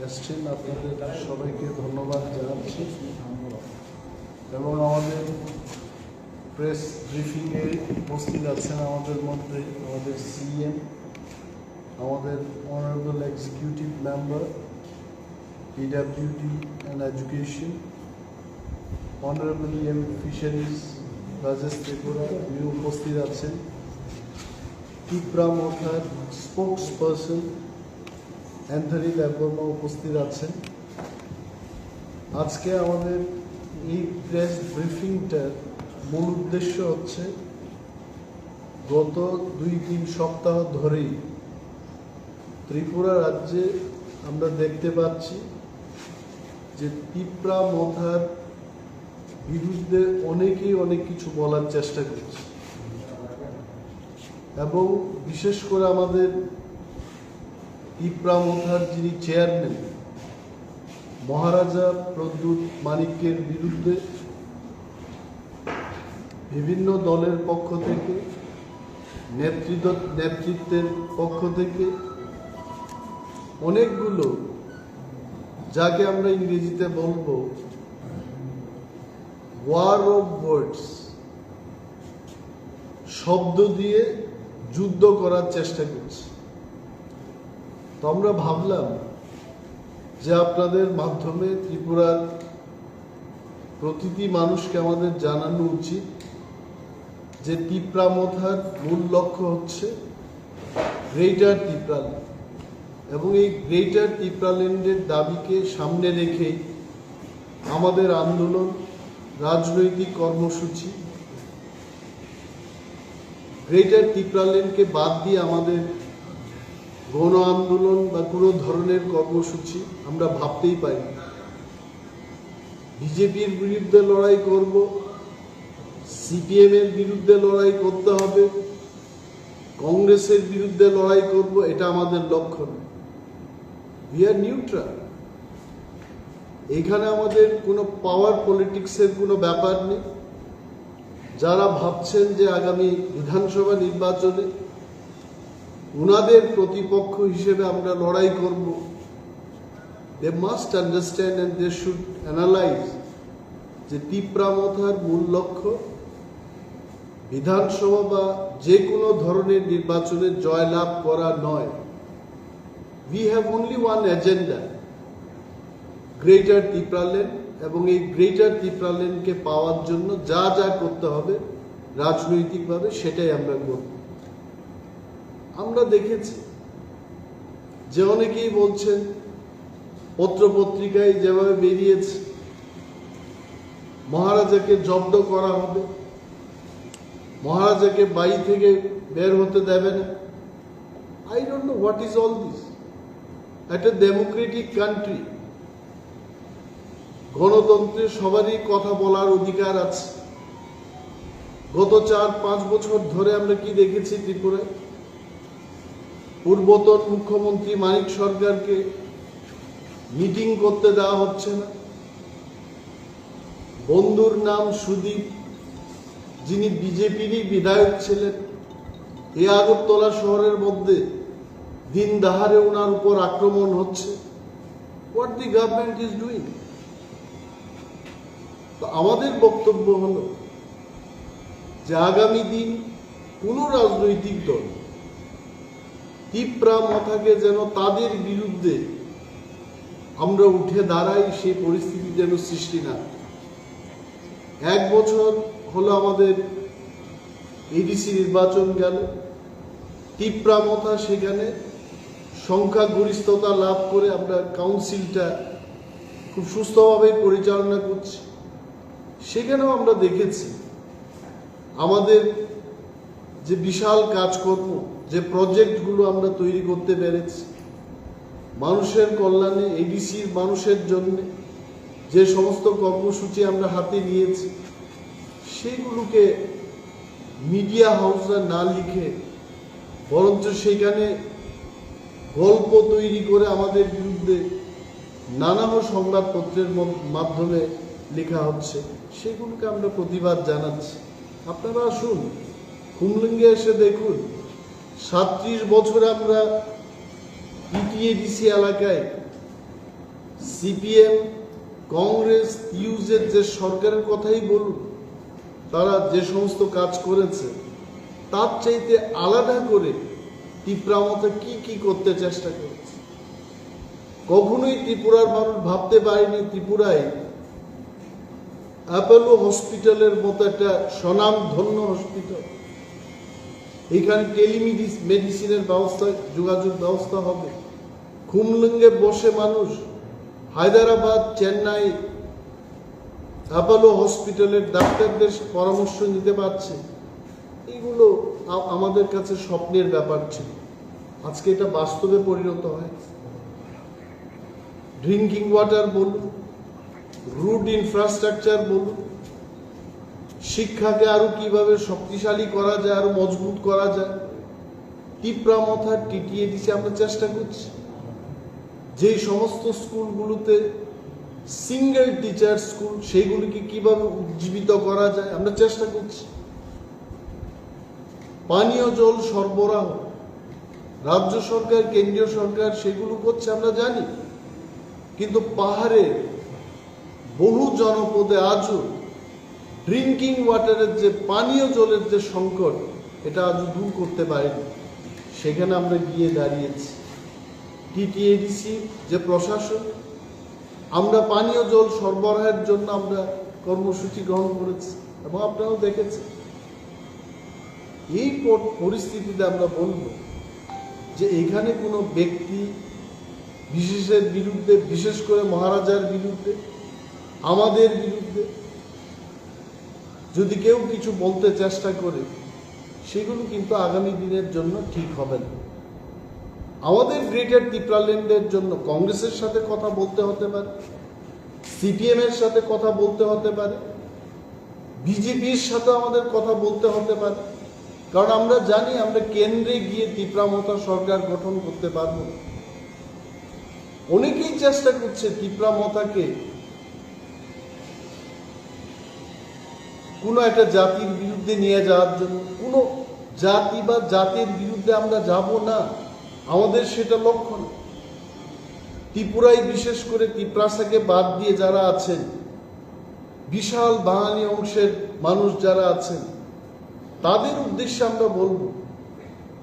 এসছেন, আপনাদের সবাইকে ধন্যবাদ জানাচ্ছি। এবং আমাদের প্রেস ব্রিফিংয়ে উপস্থিত আছেন আমাদের মধ্যে আমাদের সিএম, আমাদের honourable executive member PWD and education, honourable M fisheries Rajesh Tripura, উনি উপস্থিত আছেন। টিপ্রা মথার স্পোক্স পার্সন অ্যান্থনি দেববর্মা উপস্থিত আছেন। আজকে আমাদের এই প্রেস ব্রিফিংটার মূল উদ্দেশ্য হচ্ছে গত 2-3 সপ্তাহ ধরেই ত্রিপুরা রাজ্যে আমরা দেখতে পাচ্ছি যে টিপ্রা মথার বিরুদ্ধে অনেকেই অনেক কিছু বলার চেষ্টা করছে, এবং বিশেষ করে আমাদের টিপ্রা মথার যিনি চেয়ারম্যান মহারাজা প্রদ্যুৎ মানিক্যের বিরুদ্ধে বিভিন্ন দলের পক্ষ থেকে, নেতৃত্বের পক্ষ থেকে অনেকগুলো, যাকে আমরা ইংরেজিতে বলবো ওয়ার অফ ওয়ার্ডস, শব্দ দিয়ে যুদ্ধ করার চেষ্টা করছে। তো আমরা ভাবলাম যে আপনাদের মাধ্যমে ত্রিপুরার প্রতিটি মানুষকে আমাদের জানানো উচিত যে টিপ্রা মথার মূল লক্ষ্য হচ্ছে গ্রেটার টিপ্রাল্যান্ড, এবং এই গ্রেটার টিপ্রাল্যান্ডের দাবিকে সামনে রেখেই আমাদের আন্দোলন, রাজনৈতিক কর্মসূচি। গ্রেটার টিপ্রাল্যান্ডকে বাদ দিয়ে আমাদের গণ আন্দোলন বা কোনো ধরনের কর্মসূচি আমরা ভাবতেই পারি। বিজেপির বিরুদ্ধে লড়াই করব, সিপিএম এর বিরুদ্ধে লড়াই করতে হবে, কংগ্রেসের বিরুদ্ধে লড়াই করব, এটা আমাদের লক্ষ্য নয়। We are neutral. এখানে আমাদের কোনো পাওয়ার পলিটিক্সের কোনো ব্যাপার নেই। যারা ভাবছেন যে আগামী বিধানসভা নির্বাচনে উনাদের প্রতিপক্ষ হিসেবে আমরা লড়াই করব, they must understand and they should analyse যে টিপ্রা মথার মূল লক্ষ্য বিধানসভা বা যে কোনো ধরনের নির্বাচনে জয়লাভ করা নয়। We have only one agenda, greater Tipraland, এবং এই গ্রেটার টিপ্রাল্যান্ডকে পাওয়ার জন্য যা যা করতে হবে রাজনৈতিকভাবে সেটাই আমরা করব। আমরা দেখেছি যে অনেকেই বলছেন, পত্রপত্রিকায় যেভাবে বেরিয়েছে মহারাজাকে জব্দ করা হবে, মহারাজাকে বাড়ি থেকে বের হতে দেবে না। I don't know what is all this. একটা ডেমোক্রেটিক কান্ট্রি, গণতন্ত্রে সবারই কথা বলার অধিকার আছে। গত 4-5 বছর ধরে আমরা কি দেখেছি ত্রিপুরায়? পূর্বতন মুখ্যমন্ত্রী মানিক সরকারকে মিটিং করতে দেওয়া হচ্ছে না। বন্ধুর নাম সুদীপ, যিনি বিজেপিরই বিধায়ক ছিলেন, এই আগরতলা শহরের মধ্যে দিন দাহারে ওনার উপর আক্রমণ হচ্ছে। What the government is doing? তো আমাদের বক্তব্য হলো যে আগামী দিন কোন রাজনৈতিক দল টিপ্রা মথাকে যেন তাদের বিরুদ্ধে আমরা উঠে দাঁড়াই, সেই পরিস্থিতি যেন সৃষ্টি না। 1 বছর হলো আমাদের এডিসি নির্বাচন গেল, টিপ্রা মথা সেখানে সংখ্যাগরিষ্ঠতা লাভ করে আমরা কাউন্সিলটা খুব সুস্থভাবে পরিচালনা করছি। সেখানেও আমরা দেখেছি আমাদের যে বিশাল কাজকর্ম, যে প্রজেক্টগুলো আমরা তৈরি করতে পেরেছি মানুষের কল্যাণে, এডিসির মানুষের জন্য যে সমস্ত কর্মসূচি আমরা হাতে নিয়েছি, সেগুলোকে মিডিয়া হাউসরা না লিখে বরঞ্চ সেখানে গল্প তৈরি করে আমাদের বিরুদ্ধে নানা সংবাদপত্রের মাধ্যমে লেখা হচ্ছে, সেগুলোকে আমরা প্রতিবাদ জানাচ্ছি। আপনারা আসুন, কুমলিঙ্গে এসে দেখুন, 37 বছর আমরা পিটিএডিসি এলাকায় সিপিএম, কংগ্রেস, ইউজের যে সরকারের কথাই বলুন, তারা যে সমস্ত কাজ করেছে তার চাইতে আলাদা করে ত্রিপুরা মতো কি করতে চেষ্টা করেছে। কখনোই ত্রিপুরার মানুষ ভাবতে পারেনি ত্রিপুরায় অ্যাপোলো হসপিটালের মতো একটা স্বনামধন্য হসপিটাল, এখানে টেলিমেডিসিনের ব্যবস্থা, যোগাযোগ ব্যবস্থা হবে। খুমলুঙ্গে বসে মানুষ হায়দ্রাবাদ, চেন্নাই অ্যাপোলো হসপিটালের ডাক্তারদের পরামর্শ নিতে পারছে। এগুলো আমাদের কাছে স্বপ্নের ব্যাপার ছিল, আজকে এটা বাস্তবে পরিণত হয়েছে। ড্রিঙ্কিং ওয়াটার বলুন, রুট ইনফ্রাস্ট্রাকচার বলুন, শিক্ষাকে আরো কিভাবে শক্তিশালী করা যায়, আরো মজবুত করা যায়, টিপ্রা মথা টিটিএডিসি আমরা চেষ্টা করছি। যে সমস্ত স্কুলগুলোতে সিঙ্গেল টিচার স্কুল, সেইগুলিকে কিভাবে উজ্জীবিত করা যায় আমরা চেষ্টা করছি। পানীয় জল সরবরাহ রাজ্য সরকার, কেন্দ্রীয় সরকার সেগুলো করছে আমরা জানি, কিন্তু পাহাড়ে বহু জনপদে আজও ড্রিঙ্কিং ওয়াটারের যে পানীয় জলের যে সংকট, এটা আজও দূর করতে পারেনি। সেখানে আমরা গিয়ে দাঁড়িয়েছি। টিটিএডিসি যে প্রশাসন, আমরা পানীয় জল সরবরাহের জন্য আমরা কর্মসূচি গ্রহণ করেছি এবং আপনারাও দেখেছেন। এই পরিস্থিতিতে আমরা বলব যে এখানে কোনো ব্যক্তি বিশেষের বিরুদ্ধে, বিশেষ করে মহারাজার বিরুদ্ধে, আমাদের বিরুদ্ধে যদি কেউ কিছু বলতে চেষ্টা করে, সেগুলো কিন্তু আগামী দিনের জন্য ঠিক হবে না। আমাদের গ্রেটার ত্রিপুরাল্যান্ডের জন্য কংগ্রেসের সাথে কথা বলতে হতে পারে, সিপিএম এর সাথে কথা বলতে হতে পারে, বিজেপির সাথে আমাদের কথা বলতে হতে পারে, কারণ আমরা জানি আমরা কেন্দ্রে গিয়ে ত্রিপুরা মথা সরকার গঠন করতে পারব। অনেকেই চেষ্টা করছে ত্রিপুরা মথাকে কোনো একটা জাতির বিরুদ্ধে নিয়ে যাওয়ার জন্য। কোনো জাতি বা জাতির বিরুদ্ধে আমরা যাব না, আমাদের সেটা লক্ষ্য না। ত্রিপুরায় বিশেষ করে ত্রিপ্রাসাকে বাদ দিয়ে যারা আছেন, বিশাল বাঙালি অংশের মানুষ যারা আছেন, তাদের উদ্দেশ্যে আমরা বলব,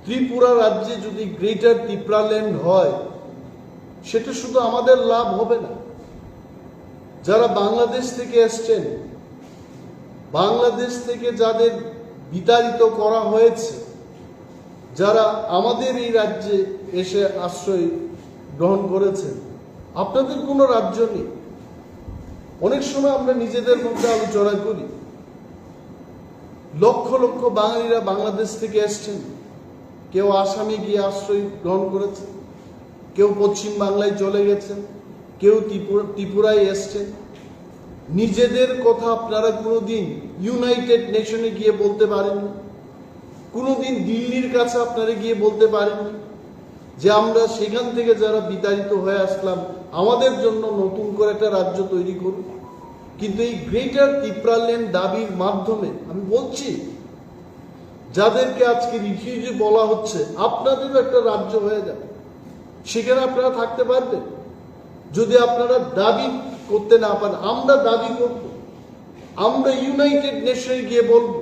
ত্রিপুরা রাজ্যে যদি গ্রেটার ত্রিপুরাল্যান্ড হয়, সেটা শুধু আমাদের লাভ হবে না। যারা বাংলাদেশ থেকে এসছেন, বাংলাদেশ থেকে যাদের বিতাড়িত করা হয়েছে, যারা আমাদের এই রাজ্যে এসে আশ্রয় গ্রহণ করেছেন, আপনাদের কোনো রাজ্য নেই। অনেক সময় আমরা নিজেদের মধ্যে আলোচনা করি, লক্ষ লক্ষ বাঙালিরা বাংলাদেশ থেকে এসছেন, কেউ আসামে গিয়ে আশ্রয় গ্রহণ করেছে, কেউ পশ্চিম বাংলায় চলে গেছেন, কেউ ত্রিপুরায় এসছেন। নিজেদের কথা আপনারা কোনোদিন ইউনাইটেড নেশনে গিয়ে বলতে পারেননি, কোনোদিন দিল্লির কাছে আপনারা গিয়ে বলতে পারেননি যে আমরা সেখান থেকে যারা বিতাড়িত হয়ে আসলাম, আমাদের জন্য নতুন করে একটা রাজ্য তৈরি করুন। কিন্তু এই গ্রেটার ত্রিপুরাল্যান্ড দাবির মাধ্যমে আমি বলছি, যাদেরকে আজকে রিফিউজি বলা হচ্ছে, আপনাদেরও একটা রাজ্য হয়ে যাবে, সেখানে আপনারা থাকতে পারবেন। যদি আপনারা দাবি করতে না পারেন, আমরা দাবি করব, আমরা ইউনাইটেড নেশনে গিয়ে বলব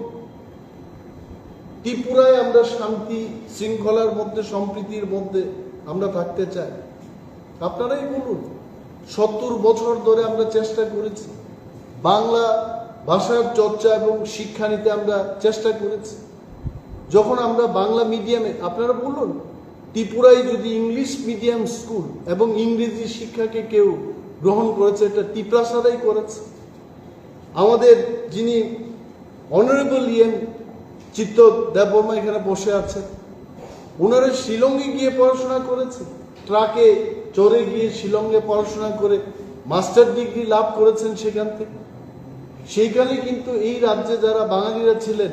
ত্রিপুরায় আমরা শান্তি শৃঙ্খলার মধ্যে, সম্প্রীতির মধ্যে আমরা থাকতে চাই। আপনারাই বলুন। 70 বছর ধরে আমরা চেষ্টা করেছি, বাংলা ভাষার চর্চা এবং শিক্ষা নিতে আমরা চেষ্টা করেছি। যখন আমরা বাংলা মিডিয়ামে, আপনারা বলুন, ত্রিপুরায় যদি ইংলিশ মিডিয়াম স্কুল এবং ইংরেজি শিক্ষাকে কেউ গ্রহণ করেছে, এটা ত্রিপ্রাসারাই করেছে। আমাদের যিনি অনারেবল চিত্ত দেববর্মা এখানে বসে আছেন, ওনারা শিলংয়ে গিয়ে পড়াশোনা করেছে, ট্রাকে চড়ে গিয়ে শিলংয়ে পড়াশোনা করে মাস্টার ডিগ্রি লাভ করেছেন সেখান থেকে। সেইখানে কিন্তু এই রাজ্যে যারা বাঙালিরা ছিলেন,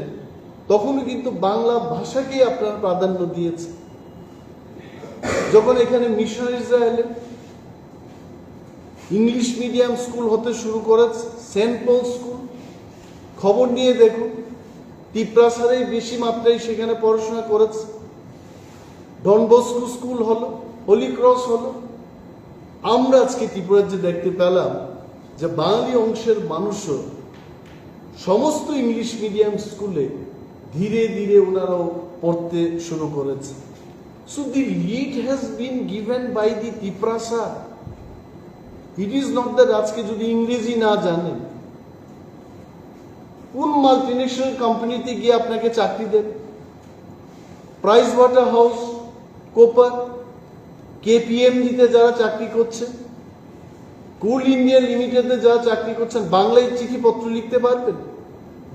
তখনও কিন্তু বাংলা ভাষাকেই আপনারা প্রাধান্য দিয়েছে। যখন এখানে মিশনারিজরা এলেন, ইংলিশ মিডিয়াম স্কুল হতে শুরু করেছে, সেন্ট পল স্কুল, খবর নিয়ে দেখুন, ত্রিপ্রাসারেই বেশি মাত্রায় সেখানে পড়াশোনা করেছে। ডন বস্কো স্কুল হলো, হোলি ক্রস হলো, আমরা আজকে ত্রিপুরার যে দেখতে পেলাম যে বাঙালি অংশের মানুষও সমস্ত ইংলিশ মিডিয়াম স্কুলে ধীরে ধীরে ওনারাও পড়তে শুরু করেছে। So the lead has been given by the Tipra sir. It is not that আজকে যদি ইংরেজি না জানেন কোন মাল্টিনেশনাল কোম্পানিতে গিয়ে আপনাকে চাকরি দেবে? প্রাইস ওয়াটার হাউস, কোপার, কেপিএমজিতে যারা চাকরি করছেন, কোল ইন্ডিয়া লিমিটেডে যারা চাকরি করছেন, বাংলায় চিঠিপত্র লিখতে পারবেন?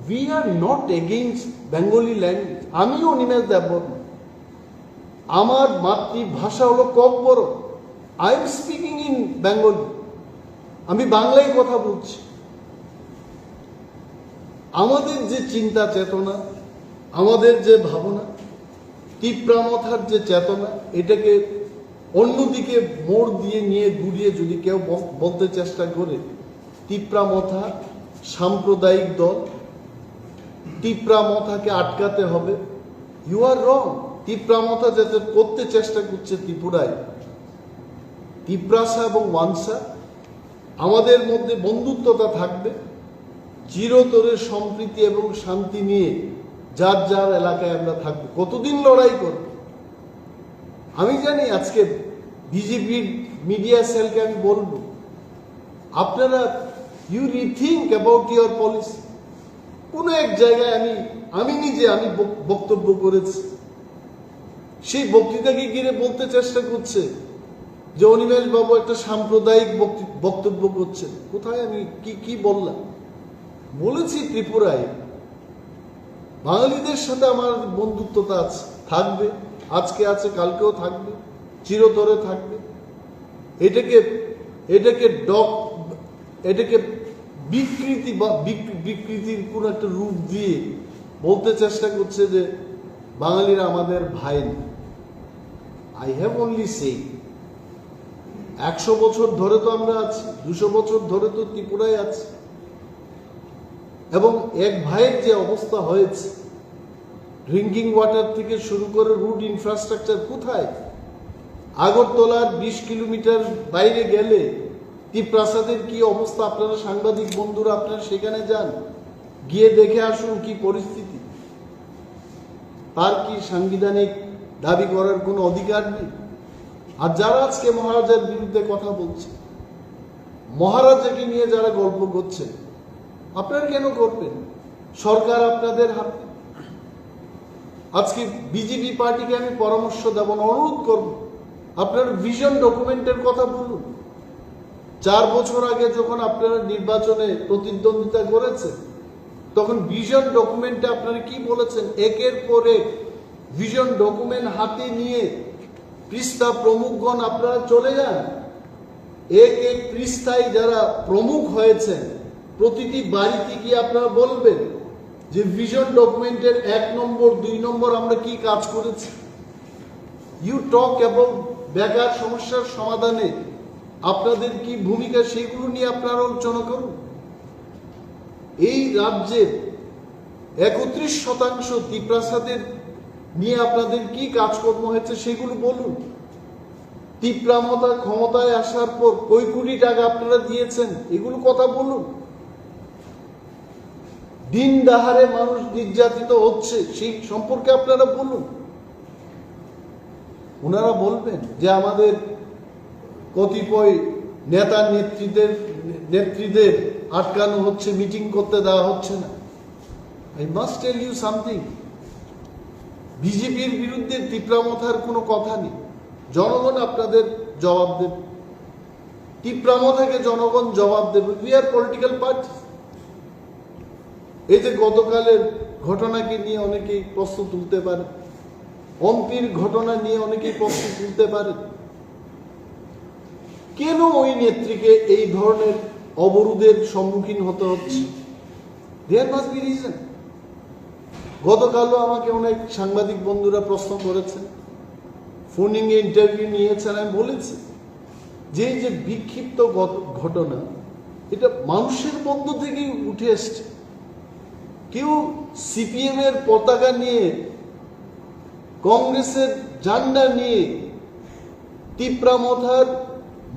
We are not against Bengali language. আমিও নিমেষ দেববর্মা, আমার মাতৃভাষা হলো Kokborok. I am speaking in Bengali, আমি বাংলায় কথা বলছি। আমাদের যে চিন্তা চেতনা, আমাদের যে ভাবনা, টিপ্রা মথার যে চেতনা, এটাকে অন্যদিকে মোড় দিয়ে নিয়ে ঘুরিয়ে যদি কেউ বলতে চেষ্টা করে টিপ্রা মথা সাম্প্রদায়িক দল, টিপ্রা মথাকে আটকাতে হবে, ইউ আর রং। টিপ্রা মথা যাতে করতে চেষ্টা করছে ত্রিপুরায়, টিপ্রাসা এবং ওয়ানসা, আমাদের মধ্যে বন্ধুত্বতা থাকবে, চিরতরে সম্প্রীতি এবং শান্তি নিয়ে যার যার এলাকায় আমরা থাকবো। কতদিন লড়াই করব? আমি জানি আজকে বিজেপির মিডিয়া সেলকে আমি বলবো, আপনারা you rethink about your policy. কোনো এক জায়গায় আমি নিজে বক্তব্য করেছি, সেই বক্তৃতাকে ঘিরে বলতে চেষ্টা করছে যে অনিমেষ বাবু একটা সাম্প্রদায়িক বক্তব্য করছেন। কোথায় আমি কি বললাম? বলেছি ত্রিপুরায় বাঙালিদের সাথে আমার বন্ধুত্বতা আছে, থাকবে, আজকে আছে, কালকেও থাকবে, চিরতরে থাকবে। এটাকে বিকৃতি বা বিকৃতির কোন একটা রূপ দিয়ে বলতে চেষ্টা করছে যে বাঙালিরা আমাদের ভাই না। আই হ্যাভ অনলি সে 100 বছর ধরে তো আমরা আছি, 200 বছর ধরে তো ত্রিপুরায় আছি, এবং এক ভাইয়ের যে অবস্থা হয়েছে, ড্রিঙ্কিং ওয়াটার থেকে শুরু করে রুট ইনফ্রাস্ট্রাকচার কোথায়? আগরতলার 20 কিলোমিটার বাইরে গেলে ত্রিপ্রাসাদের কি অবস্থা? আপনারা সাংবাদিক বন্ধুরা আপনারা সেখানে যান, গিয়ে দেখে আসুন কি পরিস্থিতি। তার কি সাংবিধানিক দাবি করার কোনো অধিকার নেই? আর যারা আজকে মহারাজার বিরুদ্ধে কথা বলছে, মহারাজাকে নিয়ে যারা গল্প করছে, আপনারা কেন করবেন? সরকার আপনাদের হাতে। আজকে বিজেপি পার্টিকে আমি পরামর্শ দেব না, অনুরোধ করব, আপনার ভিশন ডকুমেন্টের কথা বলুন। 4 বছর আগে যখন আপনারা নির্বাচনে প্রতিদ্বন্দ্বিতা করেছেন, তখন ভিশন ডকুমেন্টে আপনারা কি বলেছেন? একের পর এক ভিশন ডকুমেন্ট হাতে নিয়ে পৃষ্ঠা প্রমুখগণ আপনারা চলে যান। এক পৃষ্ঠায় যারা প্রমুখ হয়েছেন, প্রতিটি বাড়িতে গিয়ে আপনারা বলবেন যে ভিশন ডকুমেন্টের 1 নম্বর 2 নম্বর আমরা কি কাজ করেছি। ইউ টক অ্যাবাউট বেকার সমস্যার সমাধানে আপনাদের কি ভূমিকা, সেগুলো নিয়ে আপনারা আলোচনা করুন। এই রাজ্যের 31% ত্রিপ্রাসাদের নিয়ে আপনাদের কি কাজকর্ম হয়েছে সেগুলো বলুন। টিপ্রা মথা ক্ষমতায় আসার পর কই কোটি টাকা আপনারা দিয়েছেন, এগুলো কথা বলুন। দিন দাহারে মানুষ নির্যাতিত হচ্ছে, সেই সম্পর্কে আপনারা বলুন। ওনারা বলবেন যে আমাদের কতিপয় নেতা নেত্রীদের আটকানো হচ্ছে, মিটিং করতে দেওয়া হচ্ছে না। I must tell you something, বিজেপির বিরুদ্ধে টিপ্রা মথার কোনো কথা নেই। জনগণ আপনাদের জবাব দেবে, টিপ্রা মথাকে জনগণ জবাব দেবে। We are political party. এই যে গতকালের ঘটনাকে নিয়ে অনেকেই প্রশ্ন তুলতে পারে, অম্পির ঘটনা নিয়ে অনেকেই প্রশ্ন তুলতে পারে, কেন ওই নেত্রীকে এই ধরনের অবরোধের সম্মুখীন হতে হচ্ছে? There must be reason. গতকালও আমাকে অনেক সাংবাদিক বন্ধুরা প্রশ্ন করেছেন, ফোনিং এ ইন্টারভিউ নিয়েছেন। আমি বলেছি যে এই যে বিক্ষিপ্ত ঘটনা, এটা মানুষের মধ্য থেকেই উঠে এসছে। কেউ সিপিএম এর পতাকা নিয়ে, কংগ্রেসের ঝান্ডা নিয়ে টিপ্রা মথার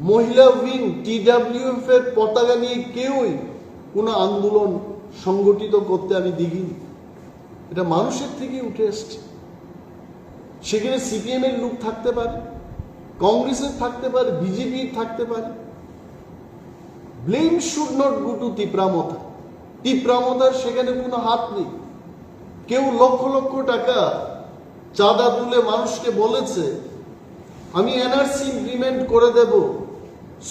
মহিলা উইং TWF এর পতাকা নিয়ে কেউই কোনো আন্দোলন সংগঠিত করতে আমি দেখিনি। এটা মানুষের থেকে উঠে এসছে। সেখানে CPM এর লোক থাকতে পারে, কংগ্রেসের থাকতে পারে, বিজেপির থাকতে পারে। Blame should not go to Tipra Motha. Tipra মথার সেখানে কোনো হাত নেই। কেউ লক্ষ লক্ষ টাকা চাঁদা তুলে মানুষকে বলেছে আমি NRC ইমপ্লিমেন্ট করে দেব,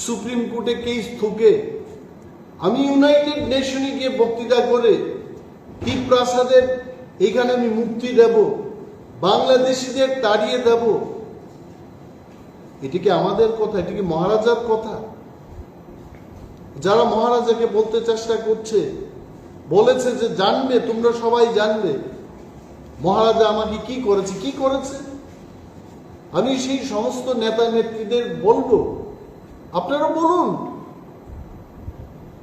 সুপ্রিম কোর্টে কেস ঠুকে আমি ইউনাইটেড নেশনে গিয়ে বক্তৃতা করে টিপ্রাসাদের এখানে আমি মুক্তি দেব, বাংলাদেশিদের তাড়িয়ে দেব। এটি কি আমাদের কথা? এটি কি মহারাজার কথা? যারা মহারাজাকে বলতে চেষ্টা করছে, বলেছে যে জানবে, তোমরা সবাই জানবে মহারাজা আমাকে কি করেছে, কি করেছে। আমি সেই সমস্ত নেতা নেত্রীদের বলবো, আপনারা বলুন,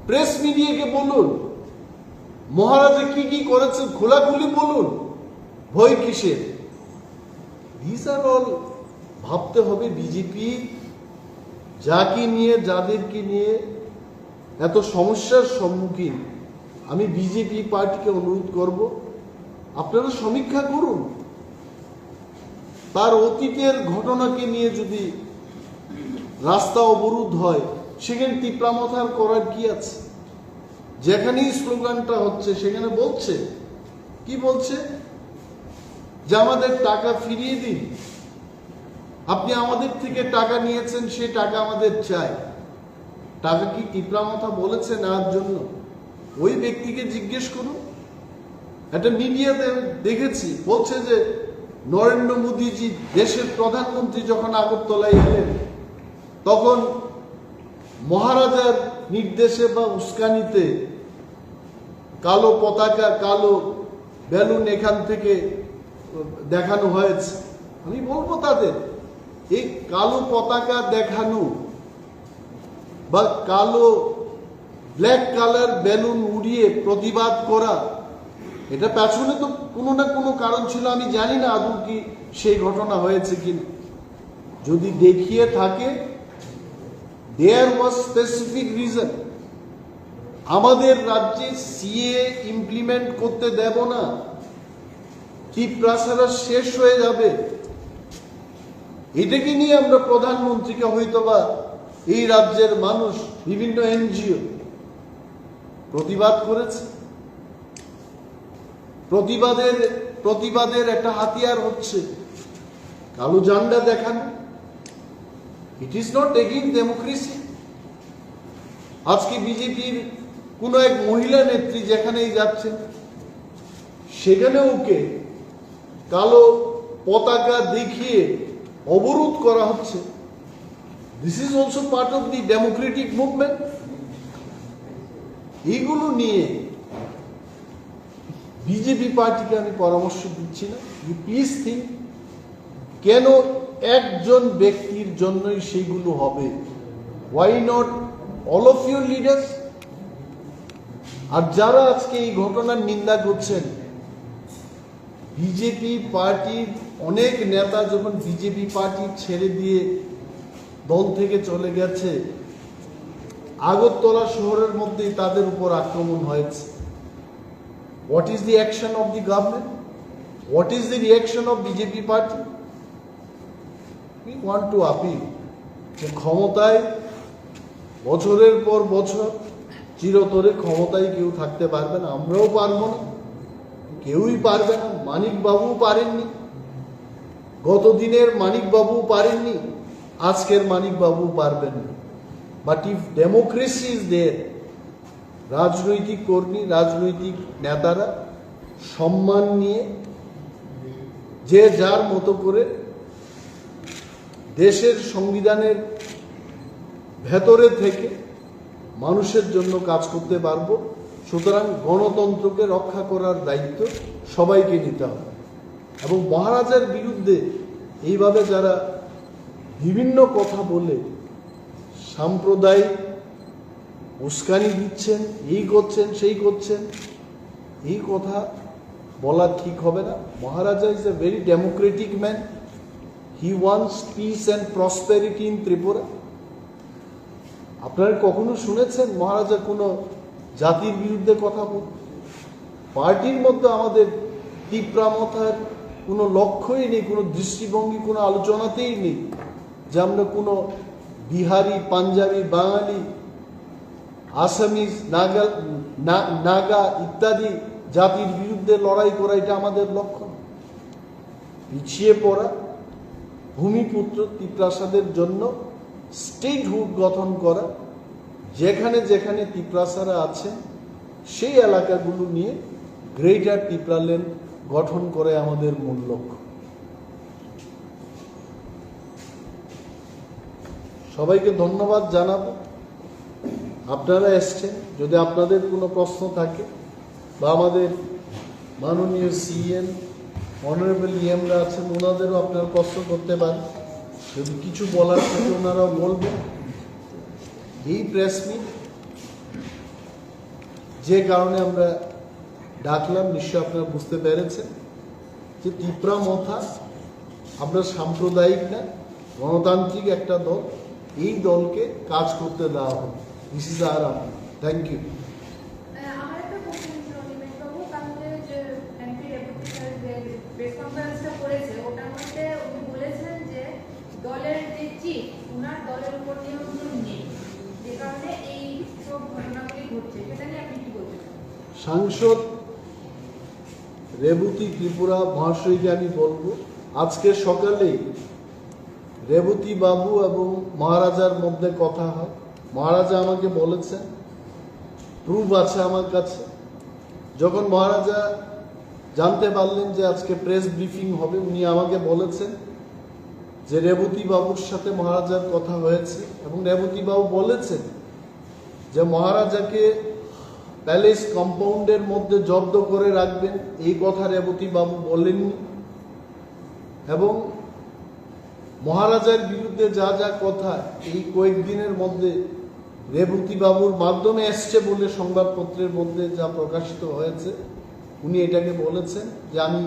প্রেস মিডিয়াকে বলুন, মহারাজা কি কি করেছে খোলাখুলি বলুন, ভয় কিসের? দিস আর অল ভাবতে হবে। বিজেপি যাকে নিয়ে, যাদেরকে নিয়ে এত সমস্যার সম্মুখীন, আমি বিজেপি পার্টিকে অনুরোধ করব, আপনারা সমীক্ষা করুন। তার অতীতের ঘটনাকে নিয়ে যদি রাস্তা অবরোধ হয়, সেখানে তিপ্রা মথার করার কি আছে? যেখানেই স্লোগানটা হচ্ছে সেখানে বলছে, কি বলছে? যে আমাদের টাকা ফিরিয়ে দিন, আপনি আমাদের থেকে টাকা নিয়েছেন, সে টাকা আমাদের চাই। টাকা কি তিপ্রা মথা বলেছে নেওয়ার জন্য? ওই ব্যক্তিকে জিজ্ঞেস করুন। একটা মিডিয়াতে দেখেছি বলছে যে নরেন্দ্র মোদীজি দেশের প্রধানমন্ত্রী যখন আগরতলায় এলেন, তখন মহারাজার নির্দেশে বা উস্কানিতে কালো পতাকা, কালো বেলুন এখান থেকে দেখানো হয়েছে। আমি বলবো তাদের, এই কালো পতাকা দেখানো বা কালো ব্ল্যাক কালার বেলুন উড়িয়ে প্রতিবাদ করা, এটা পেছনে তো কোনো না কোনো কারণ ছিল। আমি জানি না আদৌ কি সেই ঘটনা হয়েছে কিনা। যদি দেখিয়ে থাকে, দেয়ার ওয়াজ স্পেসিফিক রিজন। আমাদের রাজ্যে CA ইমপ্লিমেন্ট করতে দেব না, টিপ্রাসারা শেষ হয়ে যাবে, এটাকে নিয়ে আমরা প্রধানমন্ত্রীকে হয়তোবা এই রাজ্যের মানুষ, বিভিন্ন NGO প্রতিবাদ করেছে। প্রতিবাদের একটা হাতিয়ার হচ্ছে কালো ঝান্ডা দেখানো। It is not against democracy. আজকে বিজেপির কোন এক মহিলা নেত্রী যেখানেই যাচ্ছেন, সেখানে ওকে কালো পতাকা দেখিয়ে অবরোধ করা হচ্ছে। This is also part of the Democratic movement. এইগুলো নিয়ে বিজেপি পার্টিকে আমি পরামর্শ দিচ্ছি না। ইউ প্লিজ থিঙ্ক, কেন একজন ব্যক্তির জন্যই সেইগুলো হবে? Why not all of your leaders? আর যারা আজকে এই ঘটনার নিন্দা করছেন, বিজেপি পার্টির অনেক নেতা যখন বিজেপি পার্টি ছেড়ে দিয়ে দল থেকে চলে গেছে, আগরতলা শহরের মধ্যেই তাদের উপর আক্রমণ হয়েছে। What is the action of the government? What is the reaction of BJP party? We want to appeal যে ক্ষমতায় বছরের পর বছর চিরতরে ক্ষমতায় কেউ থাকতে পারবে না। আমরাও পারবো না, কেউই পারবে না। মানিক বাবু পারেননি, গত দিনের মানিক বাবু পারেননি, আজকের মানিক বাবু পারবেন না। But if democracy is there, রাজনৈতিক কর্মী, রাজনৈতিক নেতারা সম্মান নিয়ে যে যার মতো করে দেশের সংবিধানের ভেতরে থেকে মানুষের জন্য কাজ করতে পারবো। সুতরাং গণতন্ত্রকে রক্ষা করার দায়িত্ব সবাইকে নিতে হবে। এবং মহারাজার বিরুদ্ধে এইভাবে যারা বিভিন্ন কথা বলে সাম্প্রদায়িক উস্কানি দিচ্ছেন, এই করছেন, সেই করছেন, এই কথা বলা ঠিক হবে না। Maharaja is a very democratic man. He wants peace and prosperity in Tripura. আপনারা কখনো শুনেছেন মহারাজা কোনো জাতির বিরুদ্ধে কথা বলতে? পার্টির মধ্যে আমাদের তিপ্রা মথার কোনো লক্ষ্যই নেই, কোনো দৃষ্টিভঙ্গি, কোনো আলোচনাতেই নেই যে আমরা কোনো বিহারি, পাঞ্জাবি, বাঙালি, আসামিজ, নাগা ইত্যাদি জাতির বিরুদ্ধে লড়াই করা, এটা আমাদের লক্ষ্য। পিছিয়ে পড়া ভূমিপুত্র তিপ্রাসাদের জন্য স্টেটহুড গঠন করা, যেখানে যেখানে তিপ্রাসারা আছেন সেই এলাকাগুলো নিয়ে গ্রেটার তিপ্রাল্যান্ড গঠন করে আমাদের মূল লক্ষ্য। সবাইকে ধন্যবাদ জানাবো, আপনারা এসছেন। যদি আপনাদের কোনো প্রশ্ন থাকে বা আমাদের মাননীয় সিএন, অনারেবল ইএমরা আছেন, ওনাদেরও আপনারা প্রশ্ন করতে পারেন। যদি কিছু বলার থাকে ওনারাও বলবেন। এই প্রেস মিট যে কারণে আমরা ডাকলাম, নিশ্চয় আপনারা বুঝতে পেরেছেন যে তিপ্রা মথা আমরা সাম্প্রদায়িক না, গণতান্ত্রিক একটা দল। এই দলকে কাজ করতে দেওয়া হবে। দিস ইজ আর আপনি। Thank you. দলের যে চিফ, ওনার দলের উপর নিয়ন্ত্রণ নেই, যে কারণে এই সব ঘটনাগুলি ঘটছে, সেটা নিয়ে আপনি কি বলবেন? সাংসদ রেবতী ত্রিপুরা মহাশয়কে আমি বলবো, আজকে সকালেই রেবতী বাবু এবং মহারাজার মধ্যে কথা হয়। মহারাজা আমাকে বলেছেন, প্রুফ আছে আমার কাছে। যখন মহারাজা জানতে পারলেন যে আজকে প্রেস ব্রিফিং হবে, উনি আমাকে বলেছেন যে রেবতী বাবুর সাথে মহারাজার কথা হয়েছে এবং রেবতী বাবু বলেছেন যে মহারাজাকে প্যালেস কম্পাউন্ডের মধ্যে জব্দ করে রাখবেন। এই কথা রেবতী বাবু বলেননি এবং মহারাজার বিরুদ্ধে যা যা কথা এই কয়েকদিনের মধ্যে রেবতী বাবুর মাধ্যমে এসছে বলে সংবাদপত্রের মধ্যে যা প্রকাশিত হয়েছে, উনি এটাকে বলেছেন যে আমি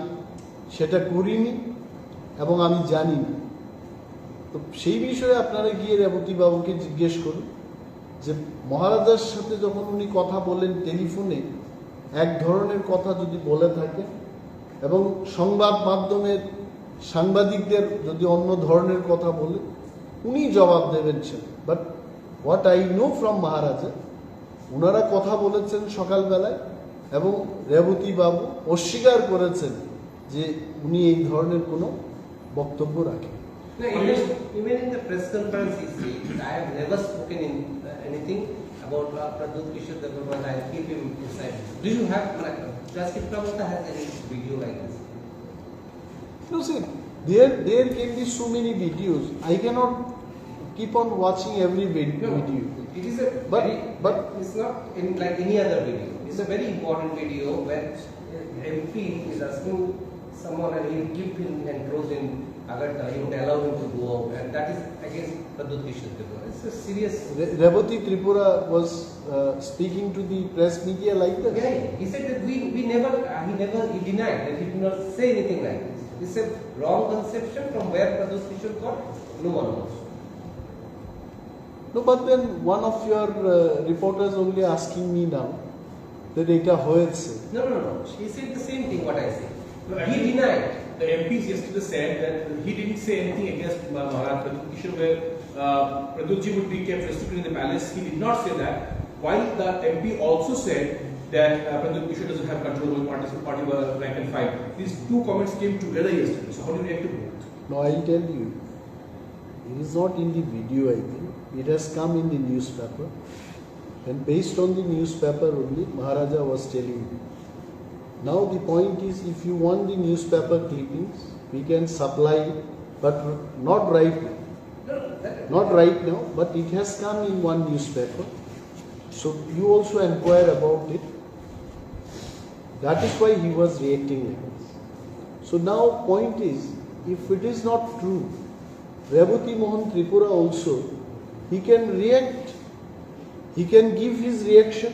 সেটা করিনি এবং আমি জানি না। তো সেই বিষয়ে আপনারা গিয়ে রেবতী বাবুকে জিজ্ঞেস করুন যে মহারাজার সাথে যখন উনি কথা বলেন টেলিফোনে, এক ধরনের কথা যদি বলে থাকেন এবং সংবাদ মাধ্যমের সাংবাদিকদের যদি অন্য ধরনের কথা বলে, উনি জবাব দেবেন। But what I know from Maharaja, ওনারা কথা বলেছেন সকালবেলায় এবং রেবতী বাবু অস্বীকার করেছেন যে উনি এই ধরনের কোনো বক্তব্য রাখেন। No, even in the press conference, he said, I have never spoken in anything about Pradut Kishore Devarman. I keep him inside. Do you have, does Tipra Motha has any video like this? No, see, there can be so many videos. I cannot keep on watching every video. It is a but it's not in like any other video. It's a very important video where MP is asking someone and he will keep him enclosed in Agartala. He would allow him to go out, and that is against Pradut Kishore Devarman. It's a serious. Rebati Tripura was speaking to the press media like that. Yeah, he said that he denied that he did not say anything like this. It's a wrong conception from where Pradut Kishore got. No one knows. No, but then one of your reporters only asking me now that এটা হয়েছে. No. He said the same thing what I said. No, he denied. The MPs yesterday said that he didn't say anything against Maharaj Pradut Kishore where Pradutji would be kept restricted in the palace. He did not say that. While the MP also said that Pradut Kishore doesn't have control over party rank and file. These two comments came together yesterday. So how do you react to both? No, I'll tell you. It is not in the video, I think. It has come in the newspaper. And based on the newspaper only, Maharaja was telling me. Now the point is, if you want the newspaper clippings, we can supply it, but not right now. Not right now, but it has come in one newspaper. So you also inquire about it. That is why he was reacting like this. So now point is, if it is not true, Rebati Mohan Tripura also, he can react. He can give his reaction.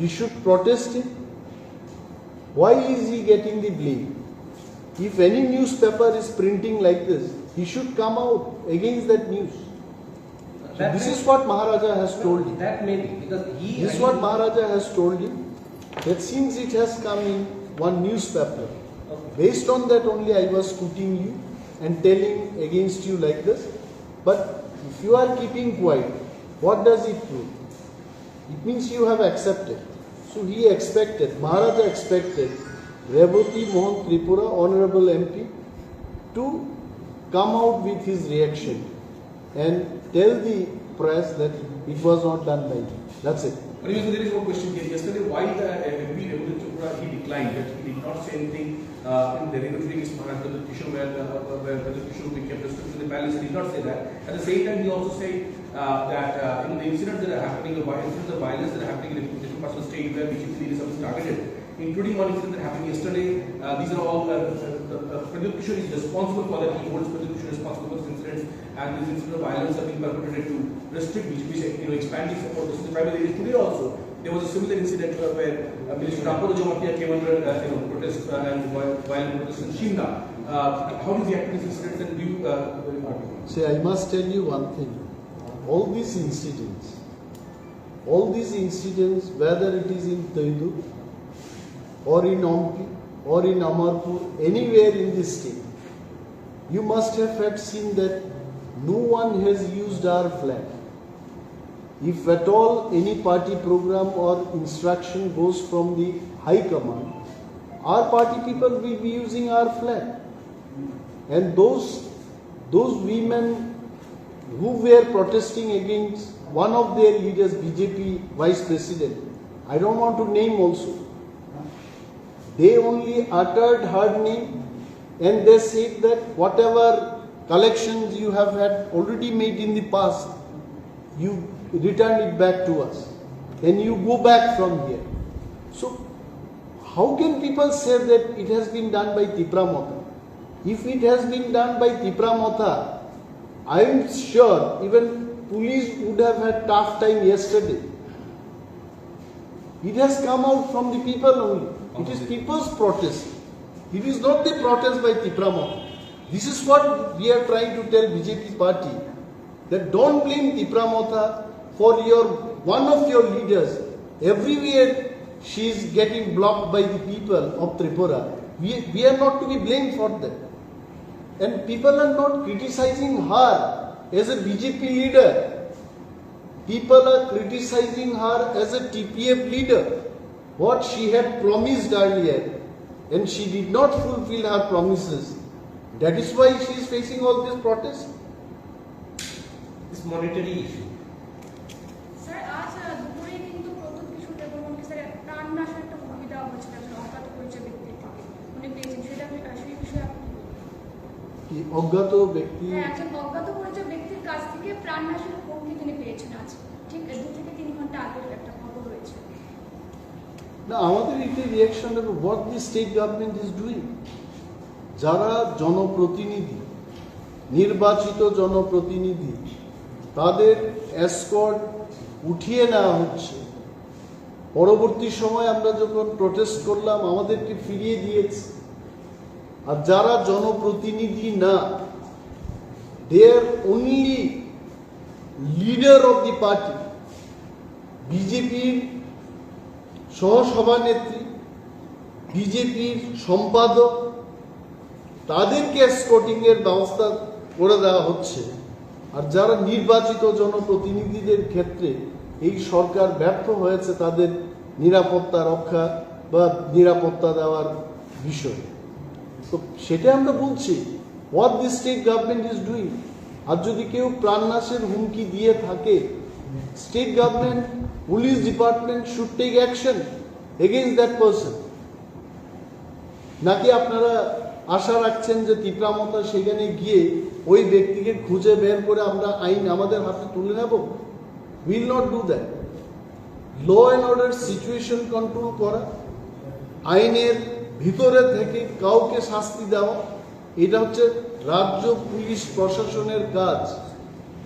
He should protest it. Why is he getting the blame? If any newspaper is printing like this, he should come out against that news. That this may- is what Maharaja has told him. That may be because he. This is what Maharaja has told him. That since it has come in one newspaper, based on that only I was quoting you and telling against you like this. But if you are keeping quiet, what does it prove? It means you have accepted. So he expected, Maharaja expected Revati Mohan Tripura, Honorable MP, to come out with his reaction and tell the press that it was not done by him. That's it. But there is one question here. Yesterday, why the MP Revati Tipra he declined that he did not say anything in the referring his Maharashtra the issue where the issue became restricted in the palace. He did not say that. At the same time, he also said that in the incidents that are happening, the incidents of violence that are happening in different parts of the state where BJP leaders have targeted, including one incident that happened yesterday. These are all Pradyut Kishore is responsible for that. He holds Pradyut Kishore responsible for these incidents, and these incidents of violence are being perpetrated to restrict BJP, expanding support. This is the tribal areas. Today also, there was a similar incident where Minister Ujjayanta came under protest and violent protests in Shimla. How do you react to these incidents, and do you? See, I must tell you one thing. All these incidents, whether it is in Taidu or in Ampi or in Amarpur, anywhere in this state, you must have seen that no one has used our flag. If at all any party program or instruction goes from the High Command, our party people will be using our flag. And those women who were protesting against one of their leaders, BJP Vice President, I don't want to name also, they only uttered her name and they said that whatever collections you have had already made in the past, you return it back to us and you go back from here. So how can people say that it has been done by Tipra Motha? If it has been done by Tipra Motha, I am sure even police would have had tough time yesterday. It has come out from the people only. It is people's protest. It is not the protest by Tipra Motha. This is what we are trying to tell BJP party, that don't blame Tipra Motha for one of your leaders. Everywhere she is getting blocked by the people of Tripura. We are not to be blamed for that. And people are not criticizing her as a BJP leader. People are criticizing her as a TPF leader. What she had promised earlier, and she did not fulfill her promises. That is why she is facing all this protest. This monetary issue. Sir আজ দুপুরে কিন্তু প্রদ্যুৎ কিশোর দেববর্মনকে sir প্রাণনাশের একটা হুমকি দেওয়া হয়েছিল একজন অজ্ঞাত পরিচয় ব্যক্তির থেকে উনি পেয়েছেন সেটা সেই বিষয়ে আপনি কি অজ্ঞাত ব্যক্তি? হ্যাঁ, একজন অজ্ঞাত পরিচয় ব্যক্তির কাছ থেকে প্রাণনাশের হুমকি তিনি পেয়েছেন আজ ঠিক 2 থেকে 3 ঘন্টা আগের একটা খবর রয়েছে। না, আমাদের এটি রিয়াকশন হবে what the state government is doing. যারা জনপ্রতিনিধি, নির্বাচিত জনপ্রতিনিধি, তাদের এসকর্ট উঠিয়ে নেওয়া হচ্ছে। পরবর্তী সময় আমরা যখন প্রোটেস্ট করলাম আমাদেরকে ফিরিয়ে দিয়েছে। আর যারা জনপ্রতিনিধি না, they are only leader of the party, বিজেপির সহসভানেত্রী, বিজেপির সম্পাদক, তাদেরকে এসকর্টিং এর ব্যবস্থা করে দেওয়া হচ্ছে। আর যারা নির্বাচিত জনপ্রতিনিধিদের ক্ষেত্রে এই সরকার ব্যর্থ হয়েছে তাদের নিরাপত্তা রক্ষা বা নিরাপত্তা দেওয়ার বিষয়ে, তো সেটা আমরা বলছি what the state government is doing. আর যদি কেউ প্রাণনাশের হুমকি দিয়ে থাকে, state government, police department should take action against that person. নাকি আপনারা আশা রাখছেন যে টিপরা মথা সেখানে গিয়ে ওই ব্যক্তিকে খুঁজে বের করে আমরা আইন আমাদের হাতে তুলে নেব? Will not do that. Law and order situation control করা, আইনের ভিতরে থেকে কাউকে শাস্তি দেওয়া, এটা হচ্ছে রাজ্য পুলিশ প্রশাসনের কাজ।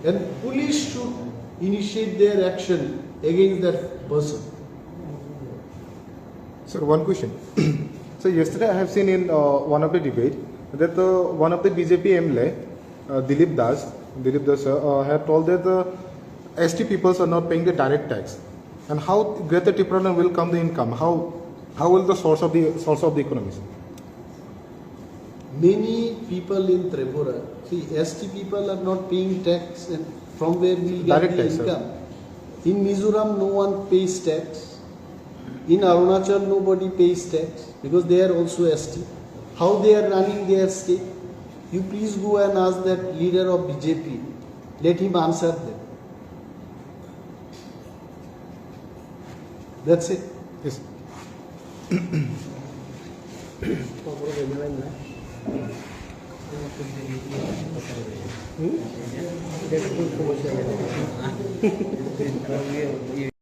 and police should initiate their action against that person. Sir, one question. So yesterday I have seen in one of the debate that one of the BJP MLA, Dilip Das sir, had told that ST peoples are not paying the direct tax, and how greater Tipra land will come the income? How will the source of the economy? Many people in Tripura, see, ST people are not paying tax, and from where we get Direct the tax, sir. income. In Mizoram, no one pays tax. In Arunachal, nobody pays tax because they are also ST. How they are running their state? You please go and ask that leader of BJP. Let him answer them. That's it. Yes.